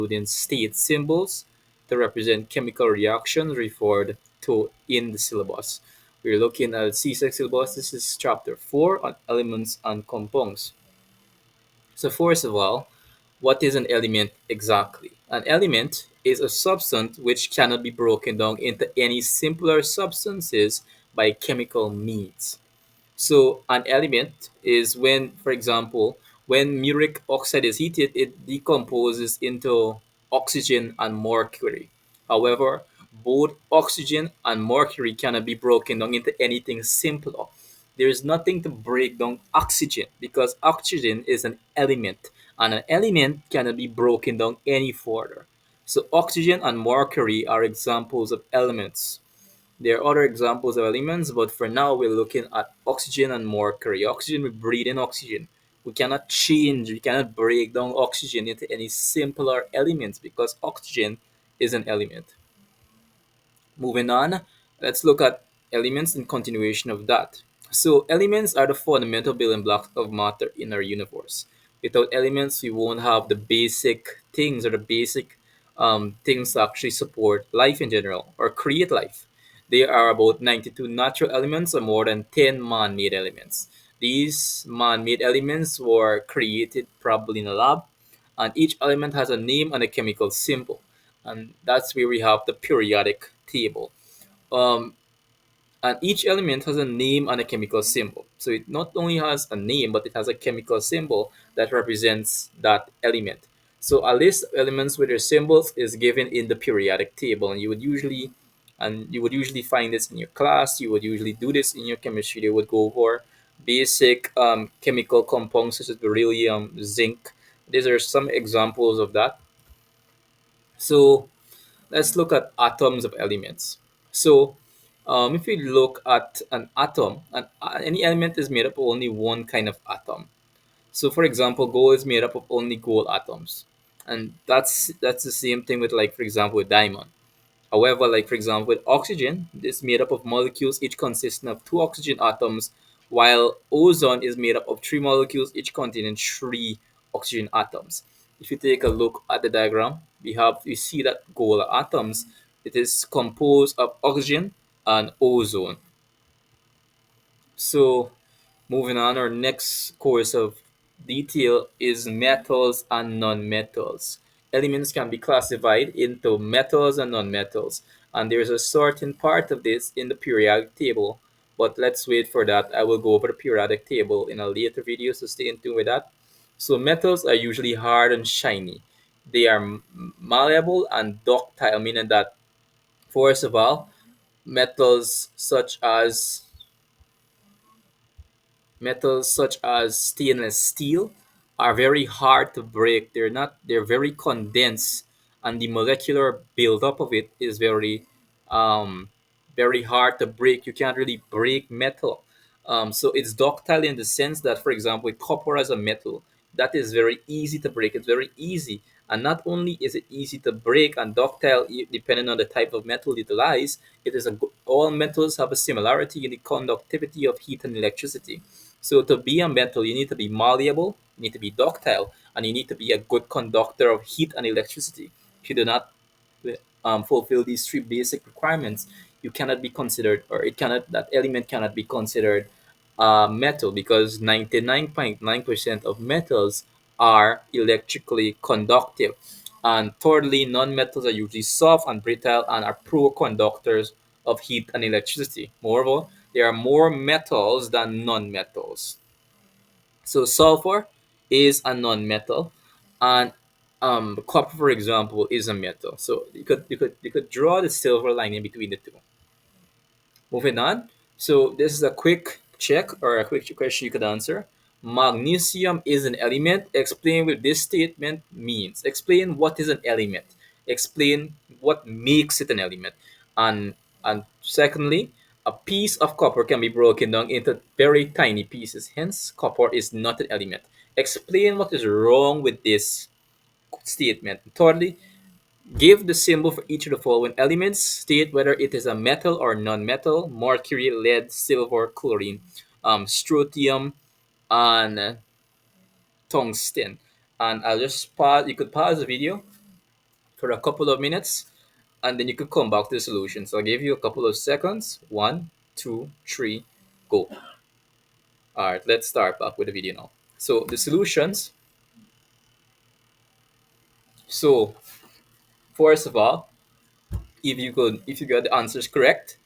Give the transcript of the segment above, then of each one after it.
including state symbols to represent chemical reactions referred to in the syllabus. We're looking at CSEC syllabus. This is chapter 4 on elements and compounds. So first of all, what is an element exactly? An element is a substance which cannot be broken down into any simpler substances by chemical means. So an element is when, for example, when muric oxide is heated, it decomposes into oxygen and mercury. However, both oxygen and mercury cannot be broken down into anything simpler. There is nothing to break down oxygen because oxygen is an element, and an element cannot be broken down any further. So oxygen and mercury are examples of elements. There are other examples of elements, but for now we're looking at oxygen and mercury. Oxygen, we breathe in oxygen. We cannot break down oxygen into any simpler elements because oxygen is an element. Moving on, let's look at elements in continuation of that. So elements are the fundamental building blocks of matter in our universe. Without elements, we won't have the basic things or the basic things to actually support life in general or create life. There are about 92 natural elements and more than 10 man-made elements. These man-made elements were created probably in a lab, and each element has a name and a chemical symbol. And that's where we have the periodic table. Um, and each element has a name and a chemical symbol. So it not only has a name, but it has a chemical symbol that represents that element. So a list of elements with their symbols is given in the periodic table, and you would usually find this in your class. You would usually do this in your chemistry. They would go over basic chemical compounds such as beryllium, zinc. These are some examples of that. So let's look at atoms of elements. So, if we look at an atom, any element is made up of only one kind of atom. So, for example, gold is made up of only gold atoms, and that's the same thing with, like, for example, with diamond. However, like for example, with oxygen, it's made up of molecules each consisting of two oxygen atoms, while ozone is made up of three molecules each containing three oxygen atoms. If you take a look at the diagram, we see that gold atoms, it is composed of oxygen and ozone. So moving on, our next course of detail is metals and nonmetals. Elements can be classified into metals and nonmetals, and there's a certain part of this in the periodic table. But let's wait for that. I will go over the periodic table in a later video, so stay in tune with that. So metals are usually hard and shiny. They are malleable and ductile, meaning that first of all, metals such as metals such as stainless steel are very hard to break. They're very condensed, and the molecular buildup of it is um very hard to break. You can't really break metal. So it's ductile in the sense that, for example, with copper as a metal, that is very easy to break. It's very easy. And not only is it easy to break and ductile, depending on the type of metal utilized, all metals have a similarity in the conductivity of heat and electricity. So to be a metal, you need to be malleable, you need to be ductile, and you need to be a good conductor of heat and electricity. If you do not fulfill these three basic requirements, you cannot be considered, or that element cannot be considered metal, because 99.9% of metals are electrically conductive. And thirdly, non-metals are usually soft and brittle and are poor conductors of heat and electricity. Moreover, there are more metals than non-metals. So sulfur is a non-metal, and copper, for example, is a metal. So you could draw the silver lining between the two. Moving on. So this is a quick check or a quick question you could answer. Magnesium is an element. Explain what this statement means. Explain what is an element. Explain what makes it an element. And secondly, a piece of copper can be broken down into very tiny pieces. Hence, copper is not an element. Explain what is wrong with this statement. Thirdly, give the symbol for each of the following elements. State whether it is a metal or non-metal: mercury, lead, silver, chlorine, strontium, and tungsten. And I'll just pause. You could pause the video for a couple of minutes, and then you could come back to the solution. So I'll give you a couple of seconds. One, two, three, go. All right, let's start back with the video now. So the solutions. So first of all, if you got the answers correct,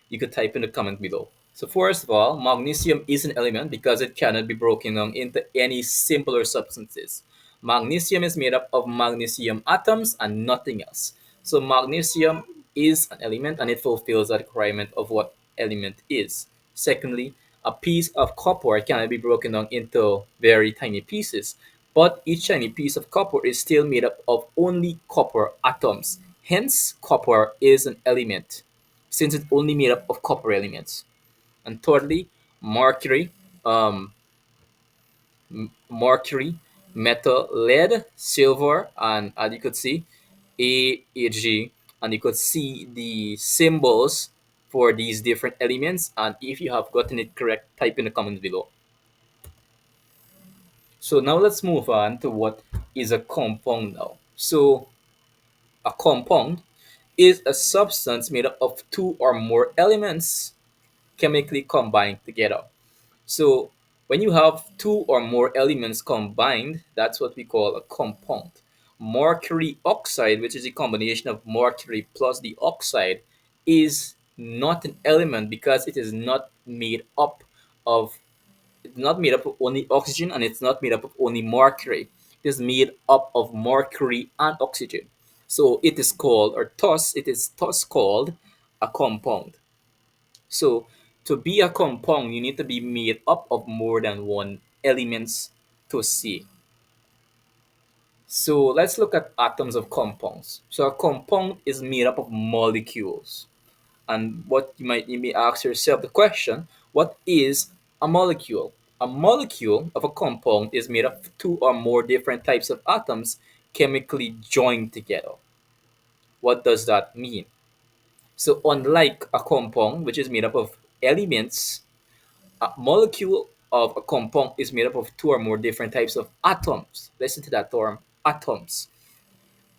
you could type in the comment below. So first of all, magnesium is an element because it cannot be broken down into any simpler substances. Magnesium is made up of magnesium atoms and nothing else. So magnesium is an element and it fulfills the requirement of what element is. Secondly, a piece of copper cannot be broken down into very tiny pieces, but each tiny piece of copper is still made up of only copper atoms. Hence, copper is an element since it's only made up of copper elements. And thirdly, mercury, um, mercury, metal, lead, silver, and as you could see, AG, and you could see the symbols for these different elements. And if you have gotten it correct, type in the comments below. So now let's move on to what is a compound now. So a compound is a substance made up of two or more elements chemically combined together. So when you have two or more elements combined, that's what we call a compound. Mercury oxide, which is a combination of mercury plus the oxide, is not an element because it is not made up of it's not made up of only oxygen and it's not made up of only mercury. It is made up of mercury and oxygen. So it is thus called a compound. So to be a compound, you need to be made up of more than one elements to see. So let's look at atoms of compounds. So a compound is made up of molecules. And you may ask yourself the question, what is a molecule? A molecule of a compound is made up of two or more different types of atoms chemically joined together. What does that mean? So unlike a compound, which is made up of elements, a molecule of a compound is made up of two or more different types of atoms. Listen to that term, atoms.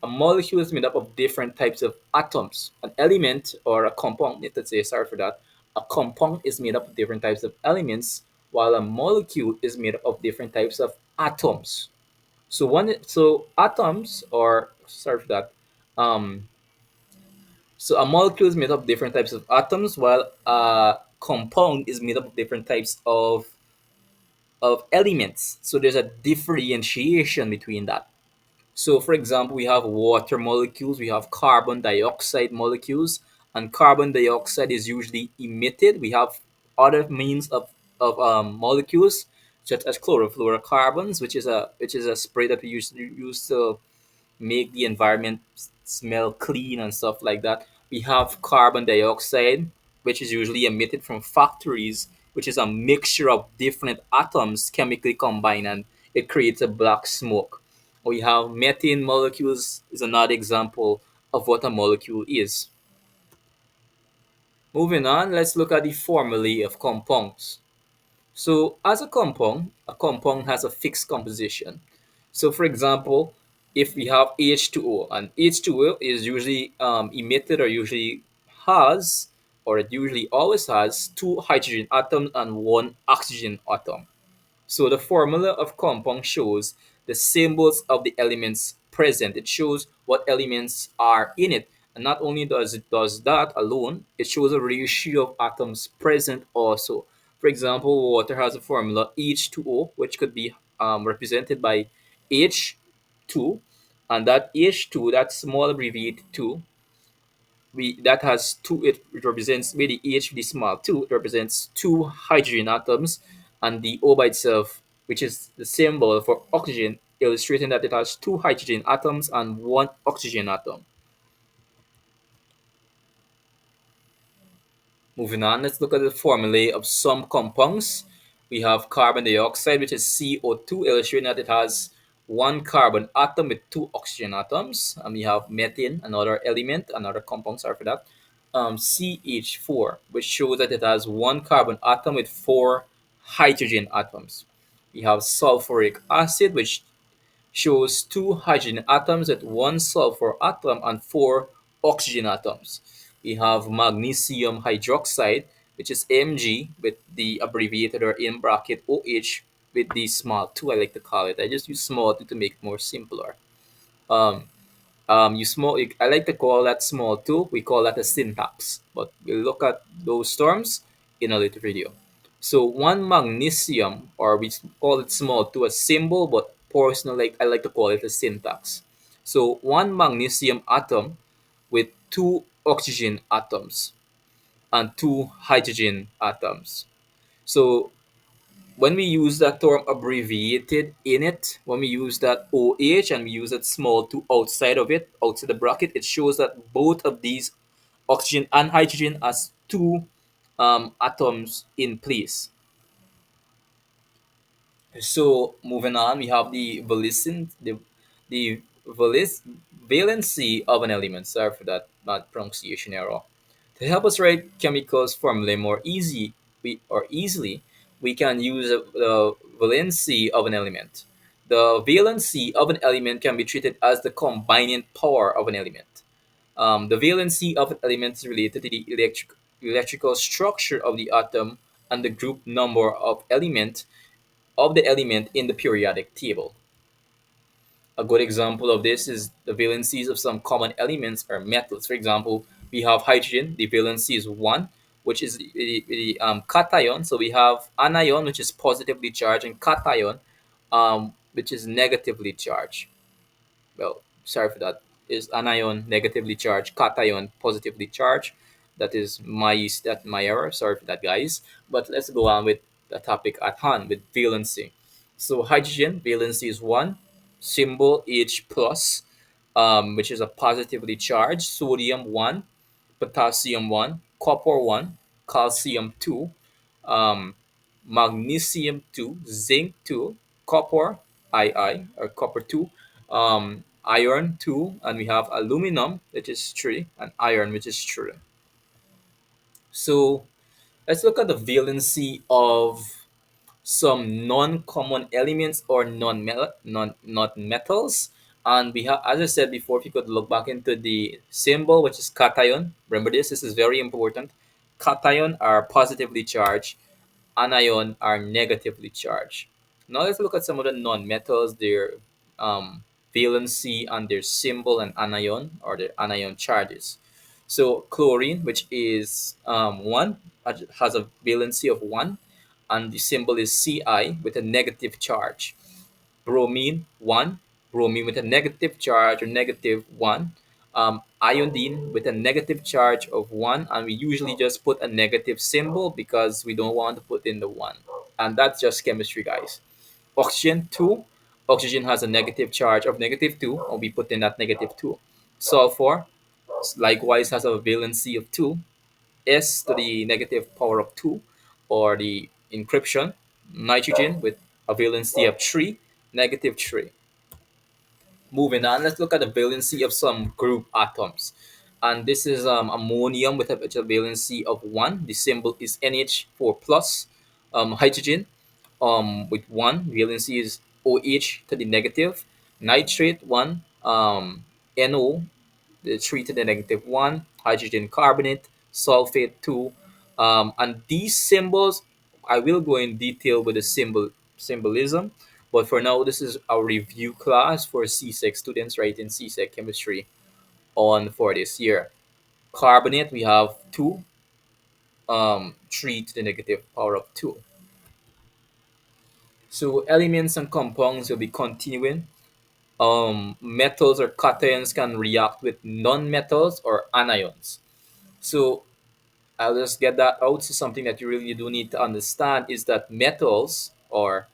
A molecule is made up of different types of atoms. An element or a compound, let's say, sorry for that, a compound is made up of different types of elements, while a molecule is made up of different types of atoms. So atoms, or sorry for that, um, so a molecule is made up of different types of atoms, while a compound is made up of different types of elements. So there's a differentiation between that. So, for example, we have water molecules, we have carbon dioxide molecules, and carbon dioxide is usually emitted. We have other means of molecules, such as chlorofluorocarbons, which is a spray that we use to make the environment smell clean and stuff like that. We have carbon dioxide, which is usually emitted from factories, which is a mixture of different atoms chemically combined and it creates a black smoke. We have methane molecules is another example of what a molecule is. Moving on, let's look at the formulae of compounds. So, as a compound has a fixed composition. So, for example, if we have H2O, and H2O is usually emitted or usually has, or it usually always has, two hydrogen atoms and one oxygen atom. So the formula of compound shows the symbols of the elements present. It shows what elements are in it. And not only does it does that alone, it shows a ratio of atoms present also. For example, water has a formula H2O, which could be represented by H2, and that H2, that small abbreviated 2, we that has two it represents with the H with the small two, it represents two hydrogen atoms, and the O by itself, which is the symbol for oxygen, illustrating that it has two hydrogen atoms and one oxygen atom. Moving on, let's look at the formulae of some compounds. We have carbon dioxide, which is CO2, illustrating that it has one carbon atom with two oxygen atoms. And we have methane, another element, another compound, sorry for that. CH4, which shows that it has one carbon atom with four hydrogen atoms. We have sulfuric acid, which shows two hydrogen atoms with one sulfur atom and four oxygen atoms. We have magnesium hydroxide, which is Mg with the abbreviated or in bracket OH with the small 2, I like to call it. I just use small 2 to make it more simpler. Um, I like to call that small 2. We call that a syntax, but we'll look at those terms in a later video. So one magnesium, or we call it small 2, a symbol, but personally, I like to call it a syntax. So one magnesium atom with two oxygen atoms and two hydrogen atoms. So when we use that term abbreviated in it, when we use that OH and we use that small 2 outside of it, outside the bracket, it shows that both of these oxygen and hydrogen as two atoms in place. So moving on, we have the valency of an element. Sorry for that bad pronunciation error. To help us write chemicals formulae more easily, we can use the valency of an element. The valency of an element can be treated as the combining power of an element. The valency of an element is related to the electrical structure of the atom and the group number of the element in the periodic table. A good example of this is the valencies of some common elements or metals. For example, we have hydrogen, the valency is 1, which is the cation. So we have anion, which is positively charged, and cation, which is negatively charged. Well, sorry for that, is anion negatively charged, cation positively charged. That my error. Sorry for that, guys. But let's go on with the topic at hand with valency. So hydrogen valency is 1, symbol H plus, which is a positively charged. Sodium 1, potassium 1, copper 1, calcium 2, um, magnesium 2, zinc 2, copper or copper 2, iron 2, and we have aluminum, which is 3, and iron, which is 3. So let's look at the valency of some non-common elements or not metals. And we have, as I said before, if you could look back into the symbol, which is cation. Remember this is very important. Cation are positively charged, anion are negatively charged. Now let's look at some of the non-metals, their um, valency and their symbol and anion or their anion charges. So chlorine, which is 1, has a valency of 1, and the symbol is Ci with a negative charge. Bromine 1, bromine with a negative charge or negative 1. Iodine with a negative charge of 1, and we usually just put a negative symbol because we don't want to put in the 1. And that's just chemistry, guys. Oxygen 2, oxygen has a negative charge of negative 2, and we put in that negative 2. Sulfur likewise has a valency of 2, S to the negative power of 2, or the encryption. Nitrogen with a valency of 3, negative 3. Moving on, let's look at the valency of some group atoms. And this is ammonium with a valency of 1. The symbol is NH4 plus. Hydrogen with 1, valency is OH to the negative. Nitrate 1, NO, the 3 to the negative 1. Hydrogen carbonate, sulfate 2. And these symbols, I will go in detail with the symbolism, but for now, this is our review class for CSEC students writing CSEC chemistry on for this year. Carbonate, we have 2, 3 to the negative power of 2. So elements and compounds will be continuing. Metals or cations can react with non-metals or anions. So I'll just get that out. So something that you really do need to understand is that metals or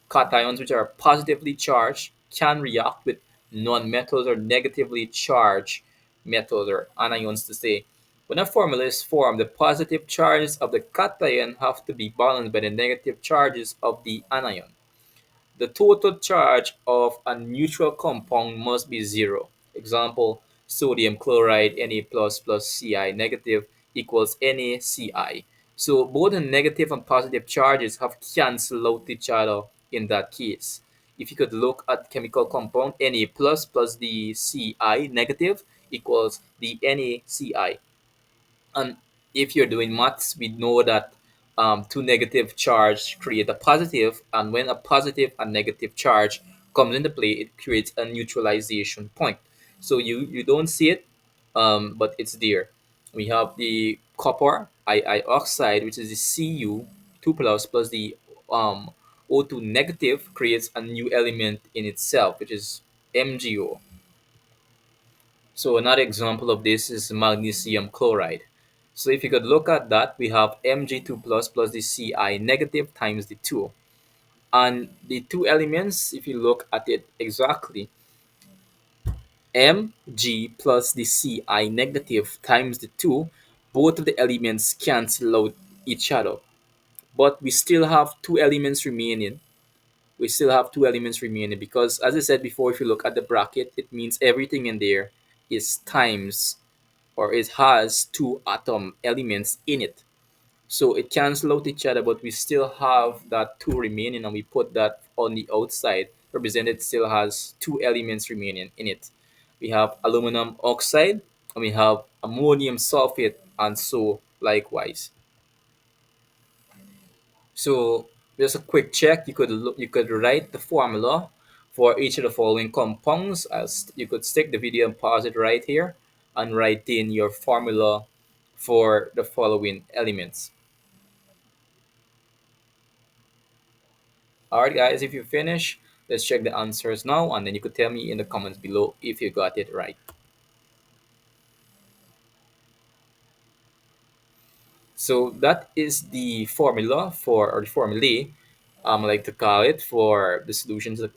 cations, which are positively charged, can react with non-metals or negatively charged metals or anions to say. When a formula is formed, the positive charges of the cation have to be balanced by the negative charges of the anion. The total charge of a neutral compound must be zero. Example, sodium chloride Na plus plus Ci negative equals NaCl. So both the negative and positive charges have cancelled out each other in that case. if you could look at chemical compound, Na plus the Ci negative equals the NaCi. And if you're doing maths, we know that two negative charge create a positive, and when a positive and negative charge comes into play, it creates a neutralization point. So you don't see it, but it's there. We have the copper II oxide, which is the Cu 2 plus the O2 negative creates a new element in itself, which is MgO. So another example of this is magnesium chloride. So if you could look at that, we have Mg2 plus the Ci negative times the 2. And the two elements, if you look at it exactly, Mg plus the Ci negative times the 2, both of the elements cancel out each other. But we still have two elements remaining. We still have two elements remaining because, as I said before, if you look at the bracket, it means everything in there is times, or it has two atom elements in it. So it cancels out each other, but we still have that two remaining, and we put that on the outside, represented still has two elements remaining in it. We have aluminum oxide, and we have ammonium sulfate, and so likewise. So just a quick check, you could write the formula for each of the following compounds. As you could stick the video and pause it right here and write in your formula for the following elements. Alright guys, if you finish, let's check the answers now, and then you could tell me in the comments below if you got it right. So that is the formula for, or the formulae, I like to call it, for the solutions of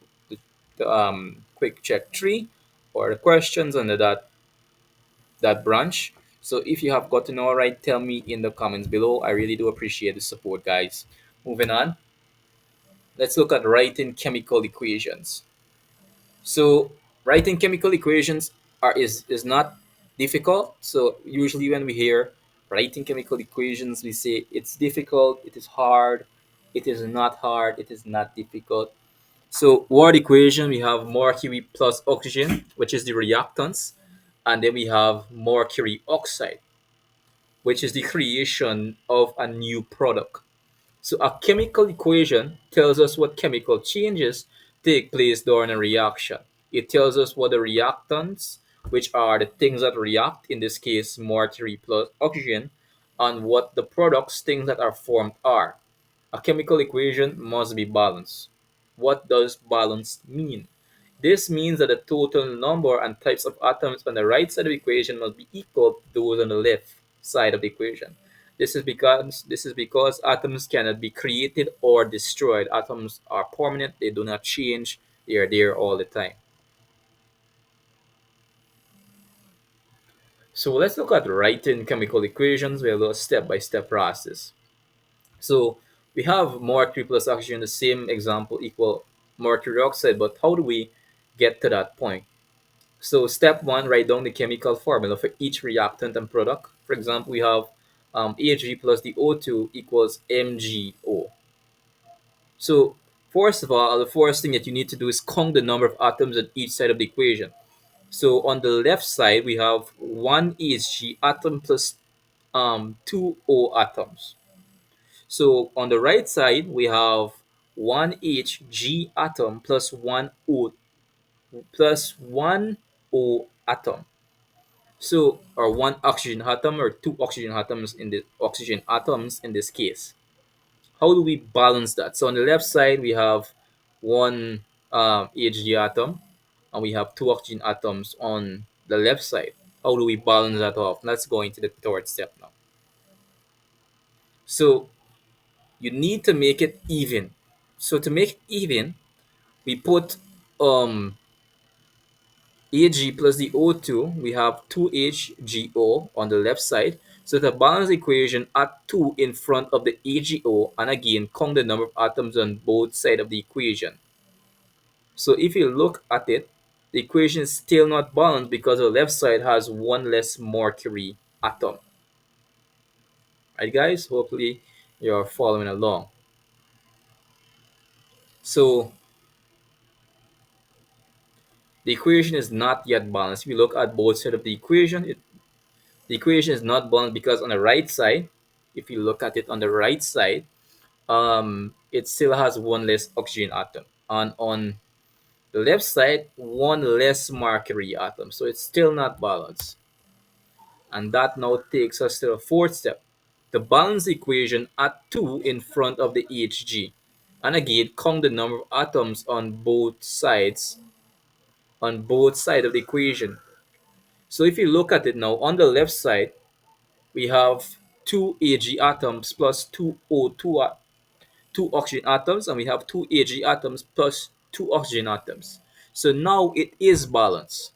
the quick check tree, or the questions under that branch. So if you have gotten all right, tell me in the comments below. I really do appreciate the support, guys. Moving on, let's look at writing chemical equations. So writing chemical equations is not difficult. So usually when we hear writing chemical equations, we say it's difficult, it is hard, it is not hard, it is not difficult. So word equation, we have mercury plus oxygen, which is the reactants, and then we have mercury oxide, which is the creation of a new product. So a chemical equation tells us what chemical changes take place during a reaction. It tells us what the reactants, which are the things that react, in this case mercury plus oxygen, and what the products, things that are formed, are. A chemical equation must be balanced. What does balance mean? This means that the total number and types of atoms on the right side of the equation must be equal to those on the left side of the equation. This is because atoms cannot be created or destroyed. Atoms are permanent, they do not change, they are there all the time. So let's look at writing chemical equations. We'll do a step-by-step process. So we have mercury plus oxygen, the same example, equal mercury oxide, but how do we get to that point? So step one, write down the chemical formula for each reactant and product. For example, we have Ag plus the O2 equals MgO. So first of all, the first thing that you need to do is count the number of atoms on each side of the equation. So on the left side, we have one Hg atom plus two O atoms. So on the right side, we have one Hg atom plus one O atom. So, or one oxygen atom, or two oxygen atoms in this case. How do we balance that? So on the left side, we have one Hg atom, and we have two oxygen atoms on the left side. How do we balance that off? Let's go into the third step now. So you need to make it even. So to make it even, we put um Ag plus the O2, we have 2HgO on the left side. So to balance the equation, add 2 in front of the AgO, and again count the number of atoms on both sides of the equation. So if you look at it, the equation is still not balanced because the left side has one less mercury atom. Right guys, hopefully you're following along. So The equation is not yet balanced. If you look at both sides of the equation, the equation is not balanced because on the right side, if you look at it on the right side, it still has one less oxygen atom. And on the left side, one less mercury atom. So it's still not balanced. And that now takes us to the fourth step. The balance equation at 2 in front of the Hg. And again, count the number of atoms on both sides of the equation. So if you look at it now, on the left side, we have two Ag atoms plus two O2 two oxygen atoms, and we have two Ag atoms plus two oxygen atoms. So now it is balanced.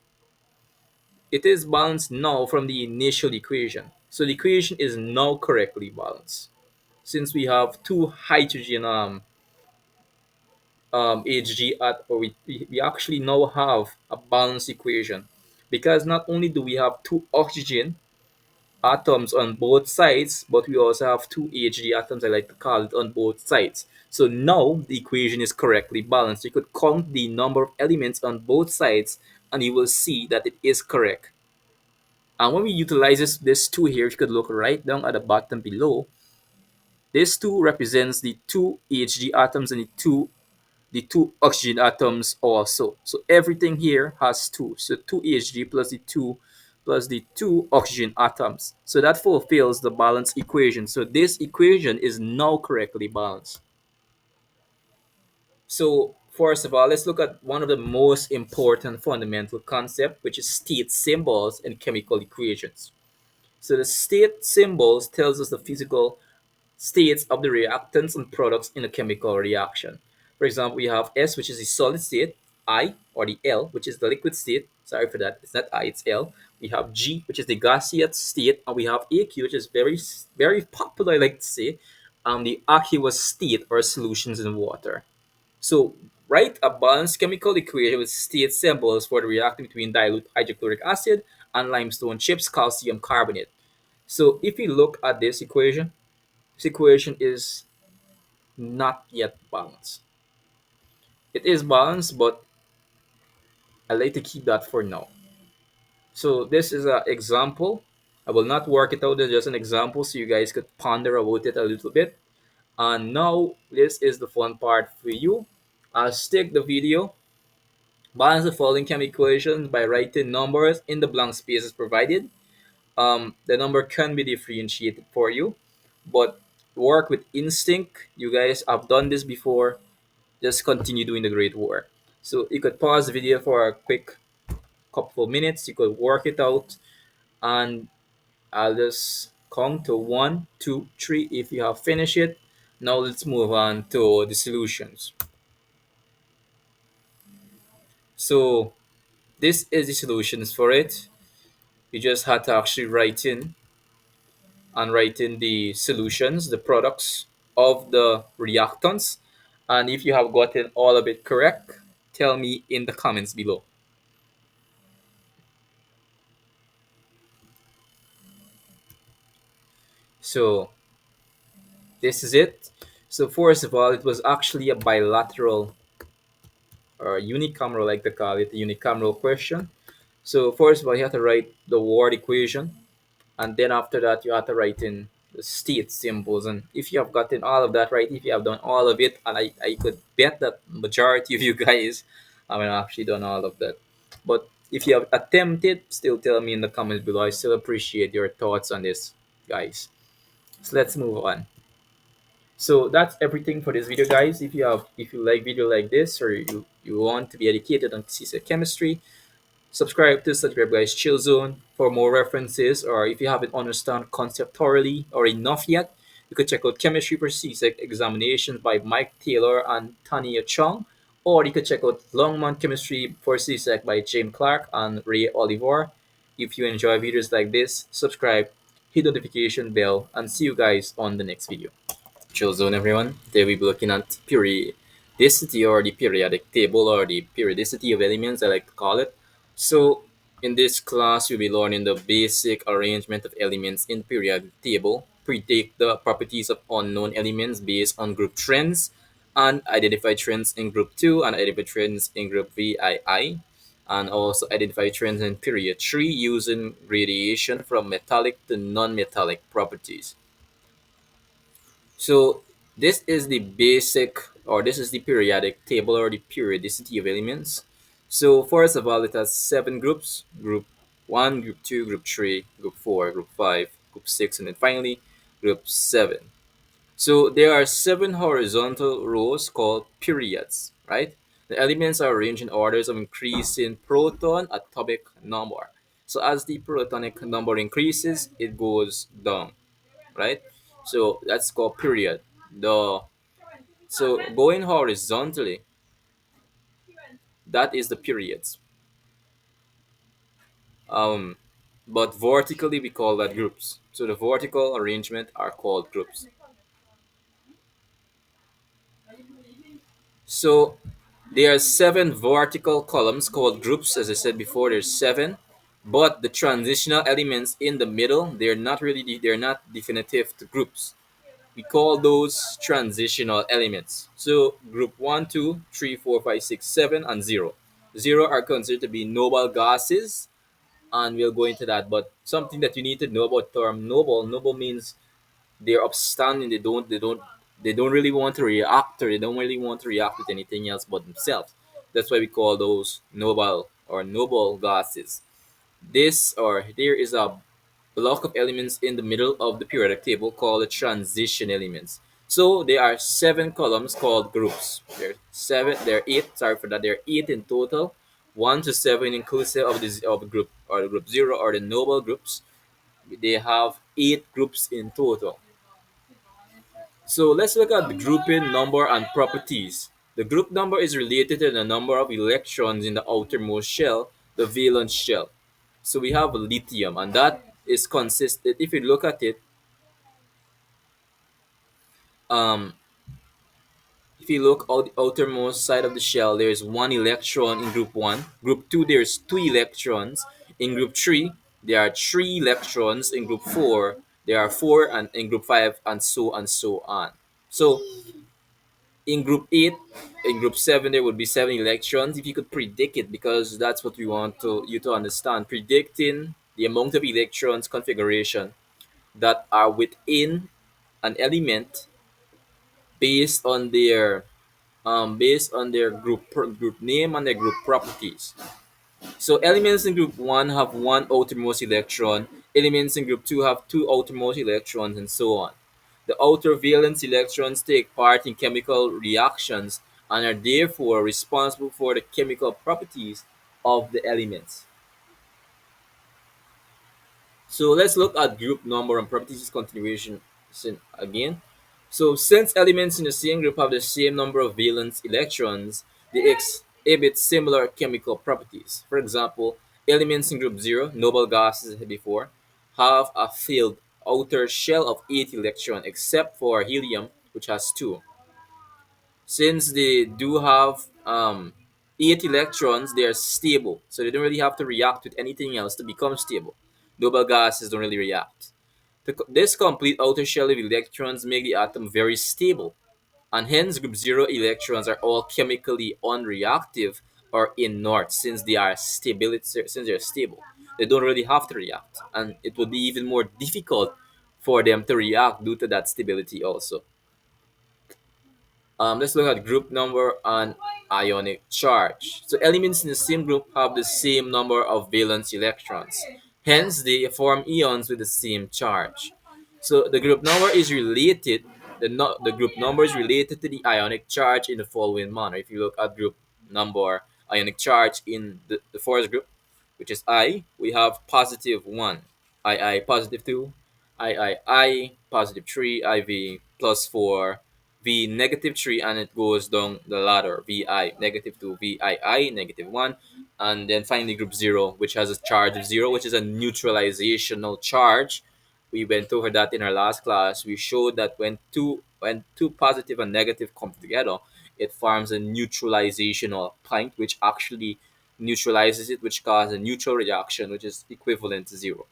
It is balanced now from the initial equation. So the equation is now correctly balanced. Since we have two hydrogen Hg at, or we actually now have a balanced equation, because not only do we have two oxygen atoms on both sides, but we also have two Hg atoms, I like to call it, on both sides. So now the equation is correctly balanced. You could count the number of elements on both sides and you will see that it is correct. And when we utilize this 2 here, you could look right down at the bottom below. This 2 represents the two Hg atoms and the two oxygen atoms also. So everything here has 2. So 2 Hg plus the two oxygen atoms. So that fulfills the balance equation. So this equation is now correctly balanced. So first of all, let's look at one of the most important fundamental concept, which is state symbols in chemical equations. So the state symbols tells us the physical states of the reactants and products in a chemical reaction. For example, we have S, which is the solid state, I, or the L, which is the liquid state. Sorry for that, it's not I, it's L. We have G, which is the gaseous state, and we have AQ, which is very, very popular, I like to say, the aqueous state or solutions in water. So, write a balanced chemical equation with state symbols for the reaction between dilute hydrochloric acid and limestone chips calcium carbonate. So, if you look at this equation is not yet balanced. It is balanced, but I like to keep that for now. So this is an example. I will not work it out. It's just an example so you guys could ponder about it a little bit. And now this is the fun part for you. I'll stick the video. Balance the following chemical equations by writing numbers in the blank spaces provided. The number can be differentiated for you, but work with instinct. You guys have done this before. Just continue doing the great work. So you could pause the video for a quick couple of minutes. You could work it out, and I'll just count to 1, 2, 3 if you have finished it. Now let's move on to the solutions. So this is the solutions for it. You just had to actually write in the solutions, the products of the reactants. And if you have gotten all of it correct, tell me in the comments below. So this is it. So first of all, it was actually a bilateral or unicameral, like to call it, a unicameral question. So first of all, you have to write the word equation, and then after that, you have to write in the state symbols. And if you have gotten all of that right, if you have done all of it, and I could bet that majority of you guys haven't actually done all of that. But if you have attempted, still tell me in the comments below. I still appreciate your thoughts on this, guys. So let's move on. So that's everything for this video, guys. If you like video like this, or you want to be educated on CSEC chemistry, subscribe to Subscribe Guys Chill Zone for more references, or if you haven't understand concept thoroughly or enough yet, you could check out Chemistry for CSEC Examinations by Mike Taylor and Tanya Chong, or you could check out Longman Chemistry for CSEC by James Clark and Ray Oliver. If you enjoy videos like this, subscribe, hit the notification bell, and see you guys on the next video. Chill Zone, everyone. Today we'll be looking at periodicity, or the periodic table, or the periodicity of elements, I like to call it. So in this class, you'll be learning the basic arrangement of elements in periodic table, predict the properties of unknown elements based on group trends, and identify trends in group 2 and identify trends in group VII. and also identify trends in period 3 using radiation from metallic to non-metallic properties. So this is the basic, or this is the periodic table or the periodicity of elements. So first of all, it has 7 groups: group 1, group 2, group 3, group 4, group 5, group 6, and then finally group 7. So there are 7 horizontal rows called periods, right? The elements are arranged in orders of increase in proton atomic number. So as the protonic number increases, it goes down, right? So that's called period. The so going horizontally, that is the periods. Um, but vertically we call that groups. So the vertical arrangement are called groups. So there are 7 vertical columns called groups. As I said before, there's 7, but the transitional elements in the middle, they're not definitive to groups. We call those transitional elements. So group 1, 2, 3, 4, 5, 6, 7, and 0. 0 are considered to be noble gases, and we'll go into that. But something that you need to know about term noble. Noble means they're upstanding. They don't really want to react, or they don't really want to react with anything else but themselves. That's why we call those noble or noble gases. This or there is a block of elements in the middle of the periodic table called the transition elements. So there are 7 columns called groups. There are eight. Sorry for that. There are eight in total, 1 to 7 inclusive of this of group or the group 0 or the noble groups. They have 8 groups in total. So let's look at the grouping number and properties. The group number is related to the number of electrons in the outermost shell, the valence shell. So we have lithium, and that is consistent. If you look at it, um, if you look out the outermost side of the shell, there is 1 electron in group 1. Group 2, there's 2 electrons. In group 3, there are 3 electrons. In group 4, there are 4, and in group 5, and so on. So in group 8, in group 7 there would be 7 electrons. If you could predict it, because that's what we want to understand, predicting the amount of electrons configuration that are within an element based on their group name and their group properties. So elements in group 1 have 1 outermost electron, elements in group 2 have 2 outermost electrons, and so on. The outer valence electrons take part in chemical reactions and are therefore responsible for the chemical properties of the elements. So let's look at group number and properties continuation again. So since elements in the same group have the same number of valence electrons, they exhibit similar chemical properties. For example, elements in group 0, noble gases as I said before, have a filled outer shell of 8 electrons except for helium, which has 2. Since they do have 8 electrons, they are stable. So they don't really have to react with anything else to become stable. Noble gases don't really react. This complete outer shell of electrons make the atom very stable, and hence group 0 electrons are all chemically unreactive or inert since they're stable. They don't really have to react, and it would be even more difficult for them to react due to that stability also. Let's look at group number and ionic charge. So elements in the same group have the same number of valence electrons. Hence, they form ions with the same charge. So the group number is related. The group number is related to the ionic charge in the following manner. If you look at group number ionic charge in the first group, which is I, we have +1, I positive 2, I positive 3, IV plus 4, V negative 3, and it goes down the ladder. VI negative 2, VII negative 1, and then finally group 0, which has a charge of 0, which is a neutralizational charge. We went over that in our last class. We showed that when two positive and negative come together, it forms a neutralizational point, which actually neutralizes it, which causes a neutral reaction, which is equivalent to 0.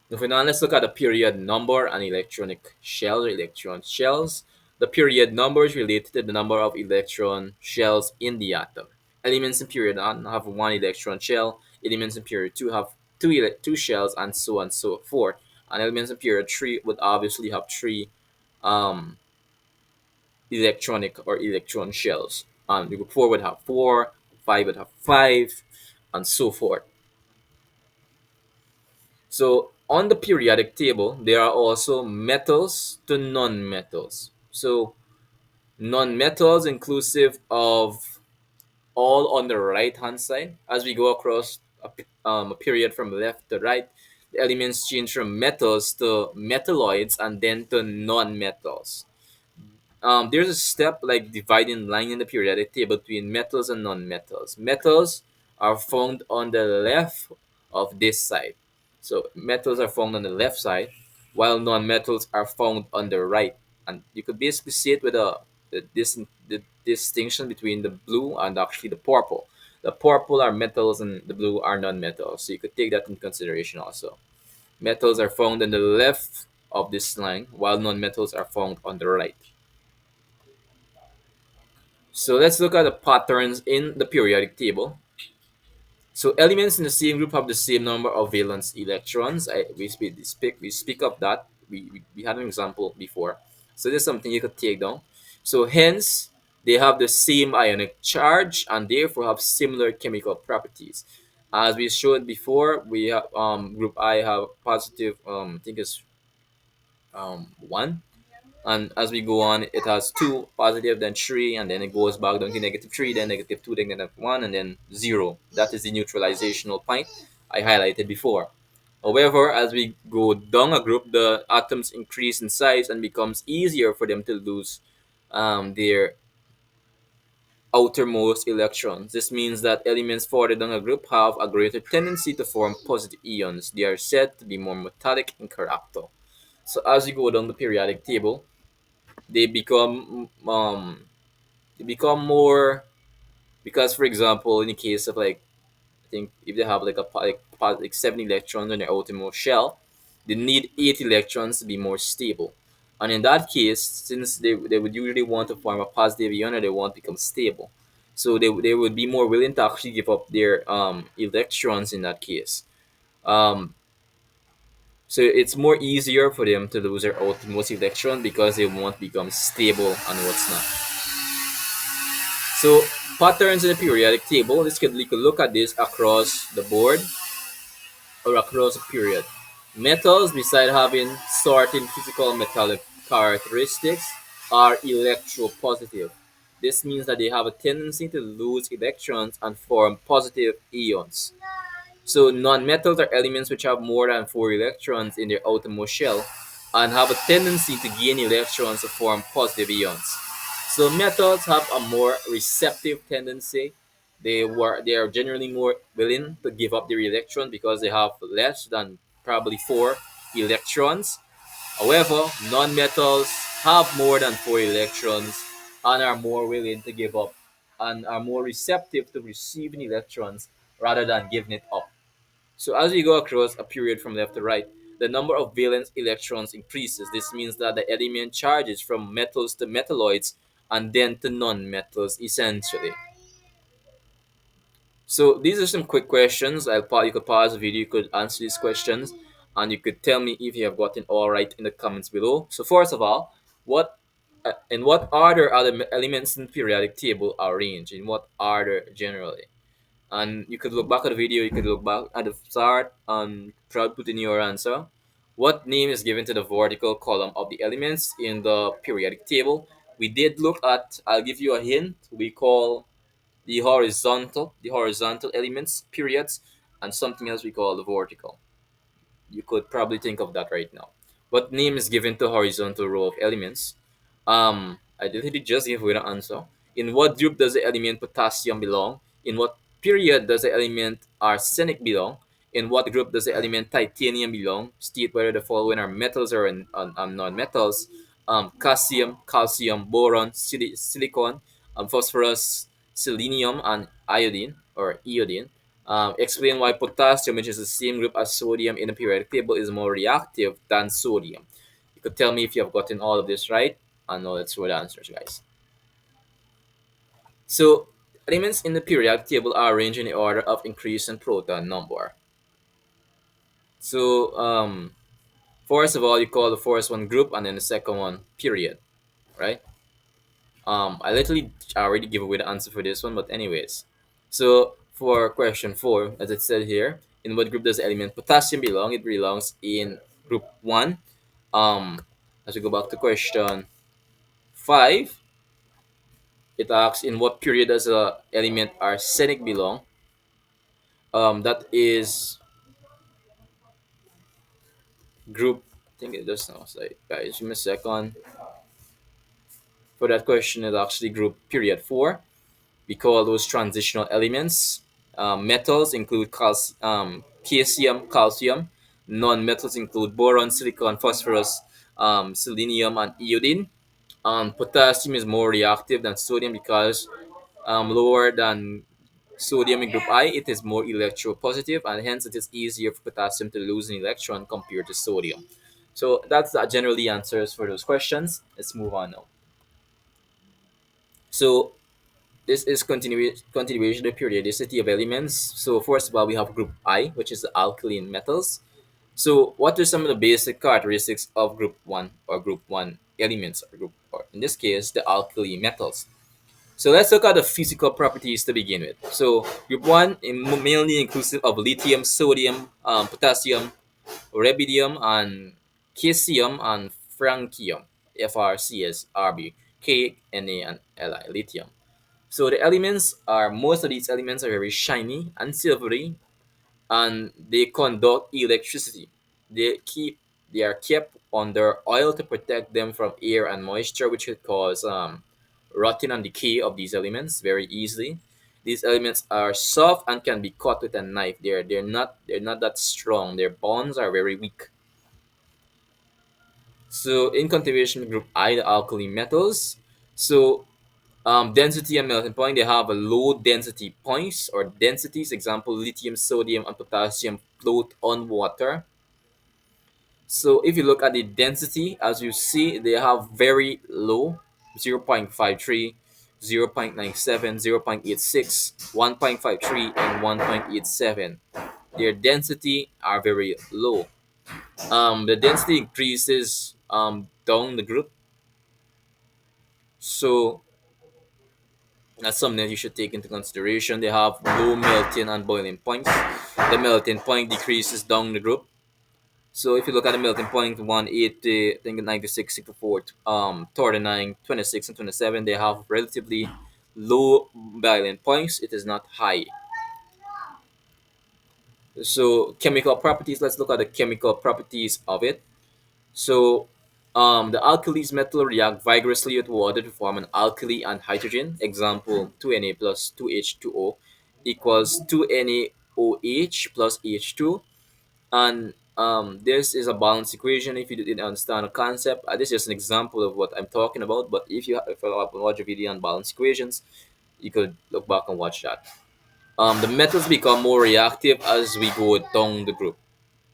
Moving on, let's look at the period number and electronic shells or electron shells. The period number is related to the number of electron shells in the atom. Elements in period 1 have one electron shell. Elements in period 2 have two shells, and so on and so forth. And elements in period 3 would obviously have three um, electronic or electron shells. And group 4 would have 4, 5 would have 5, and so forth. So on the periodic table, there are also metals to non-metals. So non-metals inclusive of all on the right hand side. As we go across a period from left to right, the elements change from metals to metalloids and then to non-metals. There's a step like dividing line in the periodic table between metals and non-metals. Metals are found on the left of this side. So metals are found on the left side, while non-metals are found on the right. And you could basically see it with the distinction between the blue and actually the purple. The purple are metals and the blue are non-metals. So you could take that into consideration also. Metals are found on the left of this line, while non-metals are found on the right. So let's look at the patterns in the periodic table. So elements in the same group have the same number of valence electrons. We speak of that. We had an example before. So this is something you could take down. So hence, they have the same ionic charge and therefore have similar chemical properties. As we showed before, we have group I have positive I think it's 1, and as we go on it has 2 positive, then 3, and then it goes back down to -3, then -2, then -1, and then 0. That is the neutralizational point I highlighted before. However, as we go down a group, the atoms increase in size and becomes easier for them to lose their outermost electrons. This means that elements further down a group have a greater tendency to form positive ions. They are said to be more metallic in character. So as you go down the periodic table, they become more, because for example in the case of like, I think if they have like like 7 electrons on their outermost shell, they need 8 electrons to be more stable. And in that case, since they would usually want to form a positive ion, or they want to become stable, so they would be more willing to actually give up their electrons in that case. um so it's more easier for them to lose their outermost electron because they won't become stable and what's not. So patterns in the periodic table, we could look at this across the board or across a period. Metals, beside having certain physical metallic characteristics, are electropositive. This means that they have a tendency to lose electrons and form positive ions. So nonmetals are elements which have more than 4 electrons in their outermost shell and have a tendency to gain electrons to form positive ions. So metals have a more receptive tendency. They are generally more willing to give up their electron because they have less than probably 4 electrons. However, nonmetals have more than 4 electrons and are more willing to give up and are more receptive to receiving electrons rather than giving it up. So as we go across a period from left to right, the number of valence electrons increases. This means that the element charges from metals to metalloids and then to non-metals essentially. So these are some quick questions. You could pause the video, you could answer these questions, and you could tell me if you have gotten all right in the comments below. So first of all, what in what order are the elements in the periodic table arranged? In what order generally? And you could look back at the video, you could look back at the start and try to put in your answer. What name is given to the vertical column of the elements in the periodic table? We did look at, I'll give you a hint, we call the horizontal elements periods, and something else we call the vertical. You could probably think of that right now. What name is given to horizontal row of elements? I did just give you the answer. In what group does the element potassium belong? In what period does the element arsenic belong? In what group does the element titanium belong? State whether the following are metals or non-metals. Calcium, boron, silicon, phosphorus, selenium, and iodine or iodine. Explain why potassium, which is the same group as sodium in the periodic table, is more reactive than sodium. You could tell me if you have gotten all of this right, and now let's see the answers, guys. So Elements in the periodic table are arranged in the order of increase in proton number. So, first of all, you call the first one group and then the second one period, right? I literally already give away the answer for this one, but anyways. So for question four, as it said here, in what group does the element potassium belong? It belongs in group one. Um, as we go back to question five, it asks in what period does the element arsenic belong? That is group. I think it does now. So guys, give me a second. For that question, it's actually group period four. We call those transitional elements. Metals include calcium, calcium. Non-metals include boron, silicon, phosphorus, selenium, and iodine. Potassium is more reactive than sodium because lower than sodium in group I, it is more electropositive, and hence it is easier for potassium to lose an electron compared to sodium. So that's generally answers for those questions. Let's move on now. So this is continuation of the periodicity of elements. So first of all, we have group I, which is the alkaline metals. So what are some of the basic characteristics of group one elements or in this case, the alkali metals? So let's look at the physical properties to begin with. So group one mainly inclusive of lithium, sodium, potassium, rubidium, and caesium and francium, FrCsRb, K, Na, and Li, lithium. So the elements are most of these elements are very shiny and silvery, and they conduct electricity. They keep they are kept under oil to protect them from air and moisture, which could cause rotting and decay of these elements very easily. These elements are soft and can be cut with a knife. They're not that strong. Their bonds are very weak. So in continuation group I, the alkali metals. So density and melting point, they have a low density points or densities. Example, lithium, sodium, and potassium float on water. So if you look at the density, as you see, they have very low 0.53, 0.97, 0.86, 1.53, and 1.87. Their density are very low. The density increases down the group. So that's something that you should take into consideration. They have low melting and boiling points. The melting point decreases down the group. So if you look at the melting point 180, I think 96, 64, 39, 26, and 27, they have relatively low boiling points. It is not high. So chemical properties, let's look at the chemical properties of it. So the alkalis metal react vigorously with water to form an alkali and hydrogen. Example, 2Na plus 2H2O equals 2NaOH plus H2. And this is a balanced equation. If you didn't understand the concept, this is just an example of what I'm talking about. But if you have watch a video on balanced equations, you could look back and watch that. The metals become more reactive as we go down the group.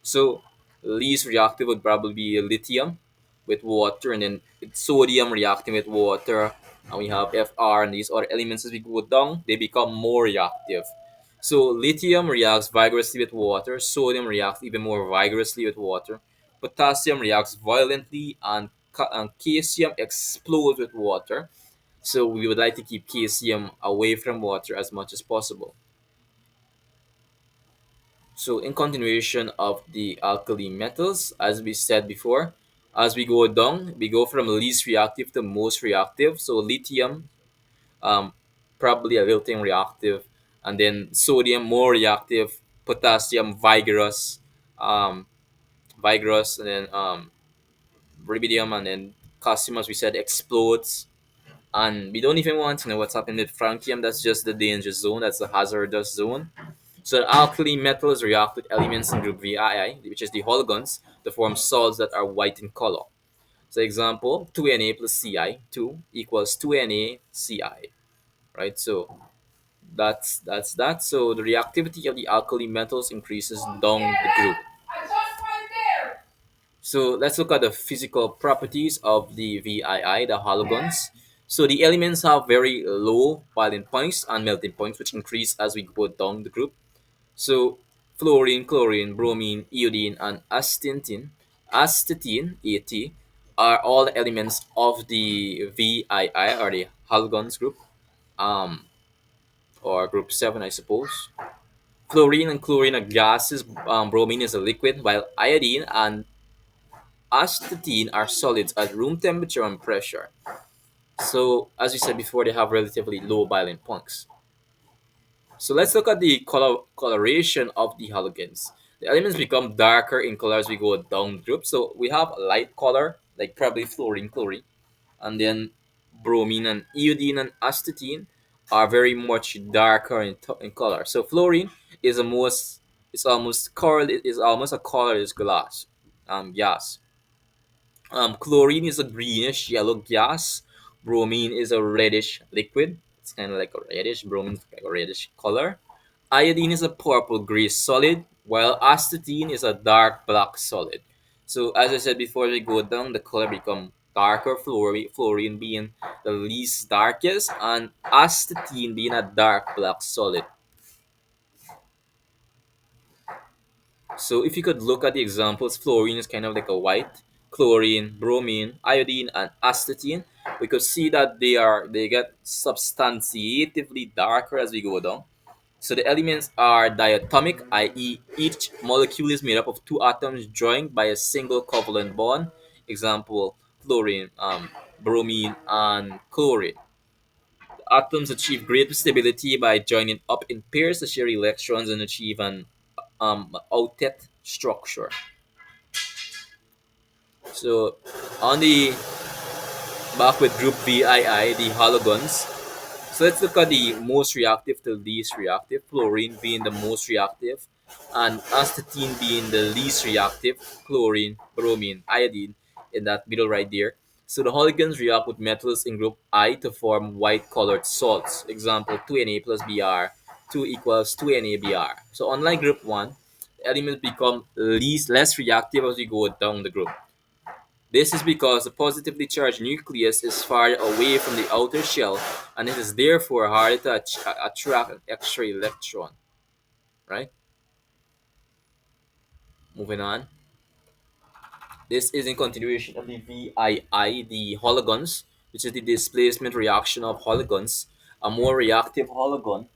So least reactive would probably be lithium with water, and then sodium reacting with water, and we have Fr and these other elements as we go down, they become more reactive. So lithium reacts vigorously with water, sodium reacts even more vigorously with water, potassium reacts violently, and caesium explodes with water. So we would like to keep caesium away from water as much as possible. So in continuation of the alkali metals, as we said before, as we go down, we go from least reactive to most reactive. So lithium, um, probably a little thing reactive, and then sodium more reactive, potassium um, vigorous, and then rubidium, and then calcium, as we said, explodes. And we don't even want to know what's happening with francium. That's just the danger zone. That's the hazardous zone. So the alkali metals react with elements in group VII, which is the halogons, to form salts that are white in color. So example, 2Na plus Ci, 2 equals 2NaCi, right? So that's that. So the reactivity of the alkali metals increases down the group. So let's look at the physical properties of the VII, the halogons. So the elements have very low boiling points and melting points, which increase as we go down the group. So fluorine, chlorine, bromine, iodine, and astatine, AT, are all elements of the VII, or the halogons group, um, or group 7, I suppose. Fluorine and chlorine are gases, bromine is a liquid, while iodine and astatine are solids at room temperature and pressure. So, as we said before, they have relatively low boiling points. So let's look at the coloration of the halogens. The elements become darker in color as we go down the group. So we have a light color, like probably fluorine, chlorine, and then bromine and iodine and astatine are very much darker in color. So fluorine is the most, it's almost color, is almost a colorless gas. Chlorine is a greenish yellow gas. Bromine is a reddish liquid. It's kind of like a reddish. Bromine is like a reddish color. Iodine is a purple gray solid, while astatine is a dark black solid. So as I said before, we go down, the color become darker. Fluorine being the least darkest, and astatine being a dark black solid. So if you could look at the examples, fluorine is kind of like a white, chlorine, bromine, iodine, and astatine. We could see that they get substantiatively darker as we go down. So the elements are diatomic, i.e., each molecule is made up of two atoms joined by a single covalent bond. Example: fluorine, bromine, and chlorine. Atoms achieve greater stability by joining up in pairs to share electrons and achieve an octet structure. So on the back with group VII, the halogons. So let's look at the most reactive to least reactive. Fluorine being the most reactive, and astatine being the least reactive. Chlorine, bromine, iodine in that middle right there. So the halogons react with metals in group I to form white colored salts. Example: 2Na plus Br, 2 equals 2NaBr. So unlike group 1, the elements become less reactive as we go down the group. This is because the positively charged nucleus is far away from the outer shell, and it is therefore harder to attract an extra electron. Right? Moving on. This is in continuation of the VII, the halogons, which is the displacement reaction of halogons. A more reactive halogen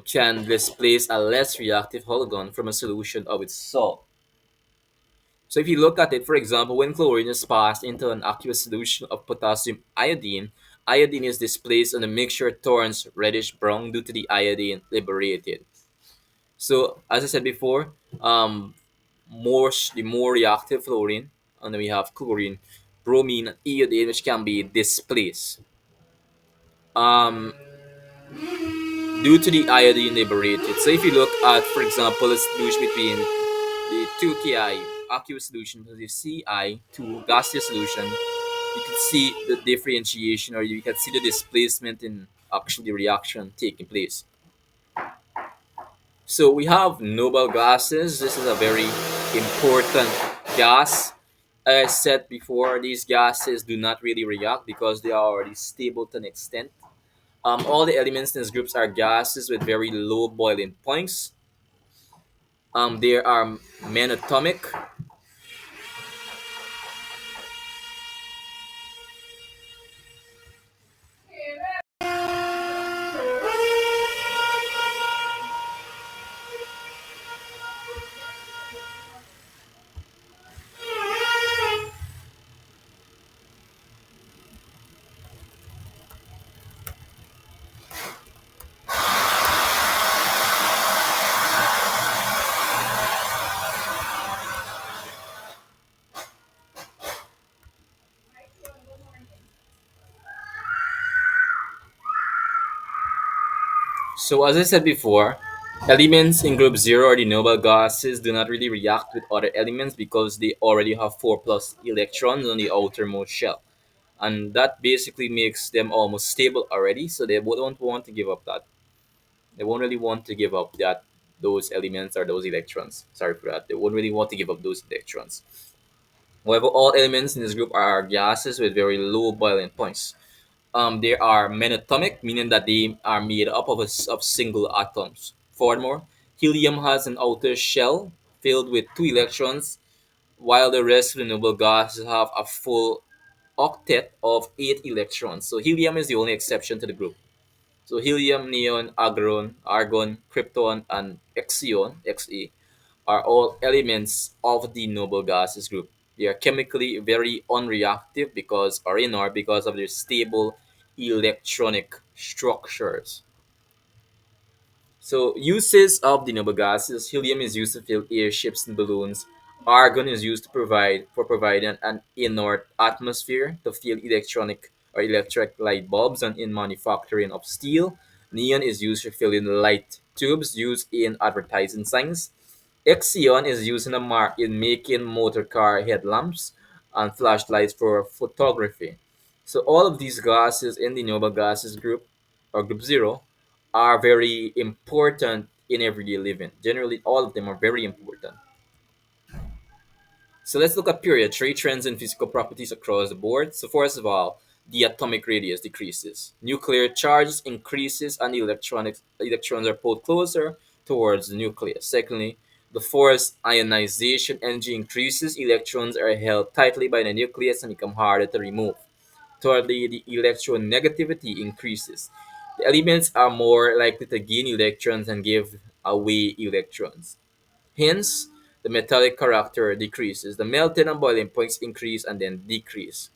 can displace a less reactive halogen from a solution of its salt. So if you look at it, for example, when chlorine is passed into an aqueous solution of potassium iodine, iodine is displaced and the mixture turns reddish brown due to the iodine liberated. So as I said before, the more reactive fluorine, and then we have chlorine, bromine, and iodine, which can be displaced. Um, Due to the iodine liberated. So if you look at, for example, the solution between the 2Ki aqueous solution to the Ci2 gaseous solution, you can see the differentiation, or you can see the displacement in actually the reaction taking place. So we have noble gases. This is a very important gas. As I said before, these gases do not really react because they are already stable to an extent. All the elements in these groups are gases with very low boiling points. They are monatomic. So as I said before, elements in group 0 or the noble gases do not really react with other elements because they already have 4 plus electrons on the outermost shell. And that basically makes them almost stable already, so they don't want to give up that. They won't really want to give up those elements or those electrons. Sorry for that. They won't really want to give up those electrons. However, all elements in this group are gases with very low boiling points. They are monatomic, meaning that they are made up of single atoms. Furthermore, helium has an outer shell filled with two electrons, while the rest of the noble gases have a full octet of eight electrons. So helium is the only exception to the group. So helium, neon, argon, krypton, and xeon, Xe, are all elements of the noble gases group. They are chemically very unreactive because of their stable electronic structures. So uses of the noble gases: helium is used to fill airships and balloons. Argon is used to provide for providing an inert atmosphere to fill electronic or electric light bulbs and in manufacturing of steel. Neon is used for filling light tubes used in advertising signs. Xeon is used in making motor car headlamps and flashlights for photography. So all of these gases in the noble gases group or group zero are very important in everyday living. Generally, all of them are very important. So let's look at period three trends in physical properties across the board. So first of all, the atomic radius decreases. Nuclear charges increases and electrons are pulled closer towards the nucleus. Secondly, the force ionization energy increases. Electrons are held tightly by the nucleus and become harder to remove. Thirdly, the electronegativity increases. The elements are more likely to gain electrons and give away electrons. Hence, the metallic character decreases. The melting and boiling points increase and then decrease.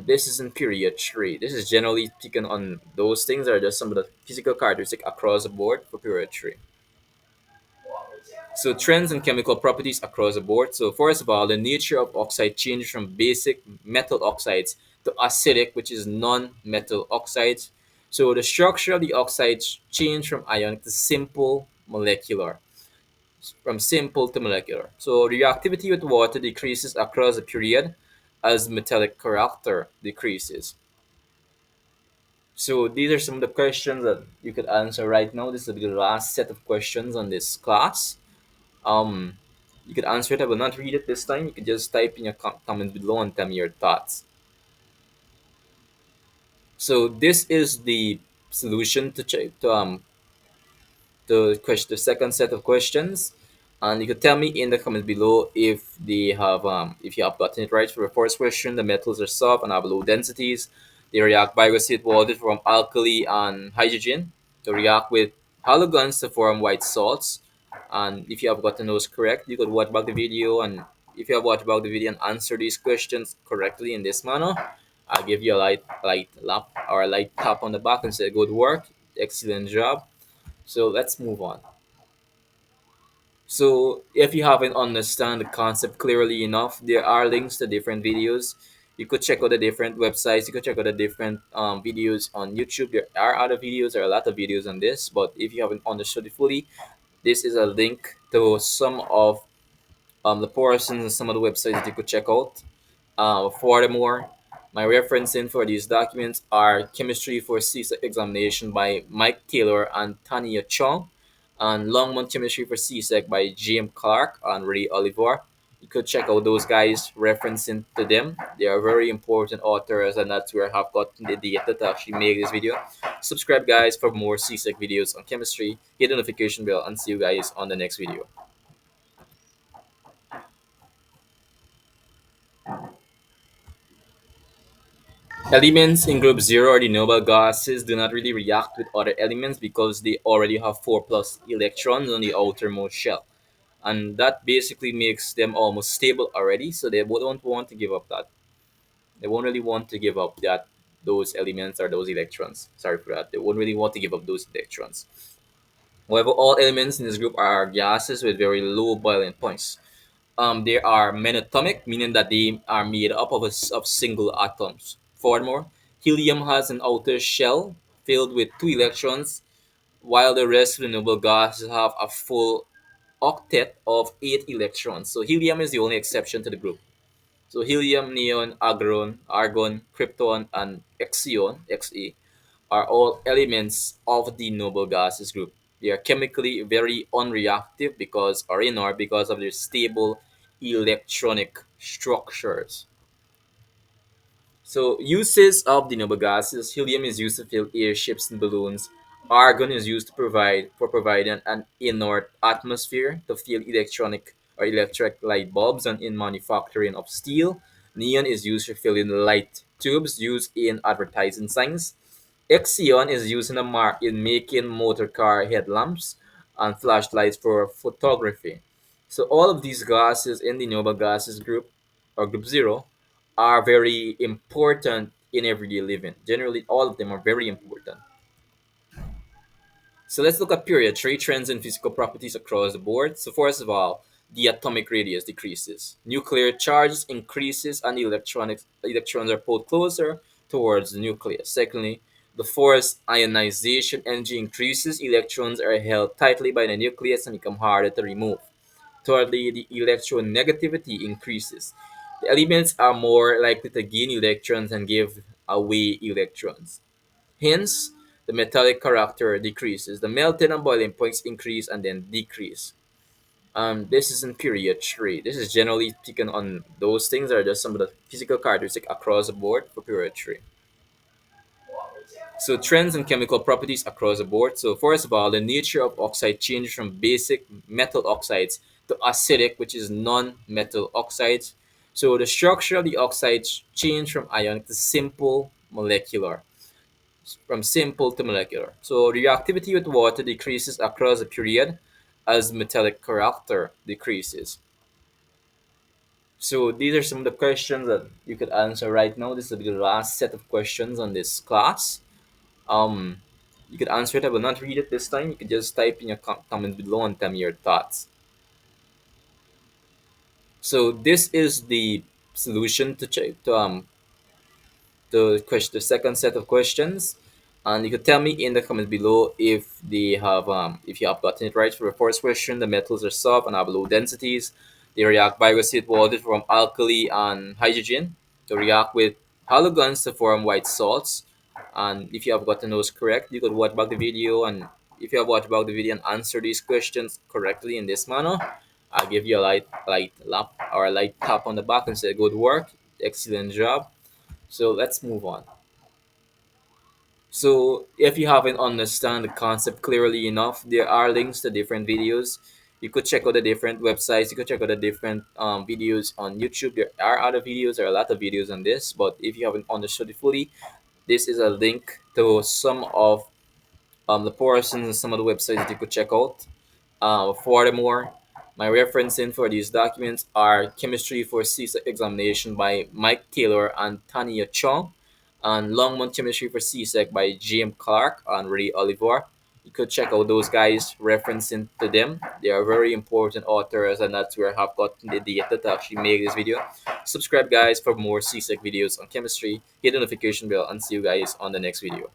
This is in period three. This is generally speaking on those things are just some of the physical characteristics across the board for period three. So trends and chemical properties across the board. So first of all, the nature of oxide changes from basic metal oxides to acidic, which is non-metal oxides. So the structure of the oxides change from ionic to simple molecular, from simple to molecular. So reactivity with water decreases across the period as metallic character decreases. So these are some of the questions that you could answer right now. This will be the last set of questions on this class. Um, you could answer it. I will not read it this time. You could just type in your comments below and tell me your thoughts. So this is the solution to check the second set of questions, and you could tell me in the comments below if you have gotten it right. For the first question, the metals are soft and have low densities. They react by acid water from alkali and hydrogen to react with halogons to form white salts. And if you have gotten those correct, you could watch back the video, and if you have watched back the video and answer these questions correctly in this manner, I'll give you a light lap or a light tap on the back and say good work, excellent job. So let's move on. So if you haven't understand the concept clearly enough, there are links to different videos. You could check out the different websites. You could check out the different videos on YouTube. There are other videos. There are a lot of videos on this. But if you haven't understood it fully, this is a link to some of the portions and some of the websites that you could check out. Furthermore, my referencing for these documents are Chemistry for CSEC Examination by Mike Taylor and Tanya Chong, and Longmont Chemistry for CSEC by James Clark and Ray Oliver. You could check out those guys, referencing to them. They are very important authors, and that's where I have gotten the data to actually make this video. Subscribe, guys, for more CSEC videos on chemistry. Hit the notification bell, and see you guys on the next video. Elements in group 0 or the noble gases do not really react with other elements because they already have 4 plus electrons on the outermost shell. And that basically makes them almost stable already, so they won't want to give up that. They won't really want to give up those elements or those electrons. Sorry for that. They won't really want to give up those electrons. However, all elements in this group are gases with very low boiling points. They are monatomic, meaning that they are made up of single atoms. Furthermore, helium has an outer shell filled with two electrons, while the rest of the noble gases have a full octet of eight electrons. So helium is the only exception to the group. So helium, neon, argon, krypton, and xeon, Xe, are all elements of the noble gases group. They are chemically very unreactive because of their stable electronic structures. So uses of the noble gases: helium is used to fill airships and balloons. Argon is used to provide an inert atmosphere to fill electronic or electric light bulbs and in manufacturing of steel. Neon is used to fill in light tubes used in advertising signs. Xeon is used in making motor car headlamps and flashlights for photography. So all of these gases in the noble gases group or group zero are very important in everyday living. Generally, all of them are very important. So let's look at period three: trends in physical properties across the board. So first of all, the atomic radius decreases. Nuclear charges increases and electrons are pulled closer towards the nucleus. Secondly, the force ionization energy increases. Electrons are held tightly by the nucleus and become harder to remove. Thirdly, the electronegativity increases. The elements are more likely to gain electrons and give away electrons. Hence, the metallic character decreases. The melting and boiling points increase and then decrease. This is in period three. This is generally taken on those things are just some of the physical characteristics across the board for period three. So trends and chemical properties across the board. So first of all, the nature of oxide changes from basic metal oxides to acidic, which is non-metal oxides. So the structure of the oxides change from ionic to simple molecular, from simple to molecular. So reactivity with water decreases across the period as metallic character decreases. So these are some of the questions that you could answer right now. This will be the last set of questions on this class. Um, you could answer it. I will not read it this time. You could just type in your comments below and tell me your thoughts. So this is the solution to check the second set of questions, and you could tell me in the comments below if you have gotten it right. For the first question, the metals are soft and have low densities. They react vigorously with water from alkali and hydrogen to react with halogons to form white salts. And if you have gotten those correct, you could watch back the video, and if you have watched back the video and answer these questions correctly in this manner, I'll give you a light lap or a light tap on the back and say good work, excellent job. So let's move on. So if you haven't understand the concept clearly enough, there are links to different videos. You could check out the different websites. You could check out the different videos on YouTube. There are other videos. There are a lot of videos on this. But if you haven't understood it fully, this is a link to some of the portions and some of the websites that you could check out. Furthermore, my referencing for these documents are Chemistry for CSEC Examination by Mike Taylor and Tanya Chong, and Longmont Chemistry for CSEC by James Clark and Ray Oliver. You could check out those guys, referencing to them. They are very important authors, and that's where I have gotten the data to actually make this video. Subscribe, guys, for more CSEC videos on chemistry. Hit the notification bell, and see you guys on the next video.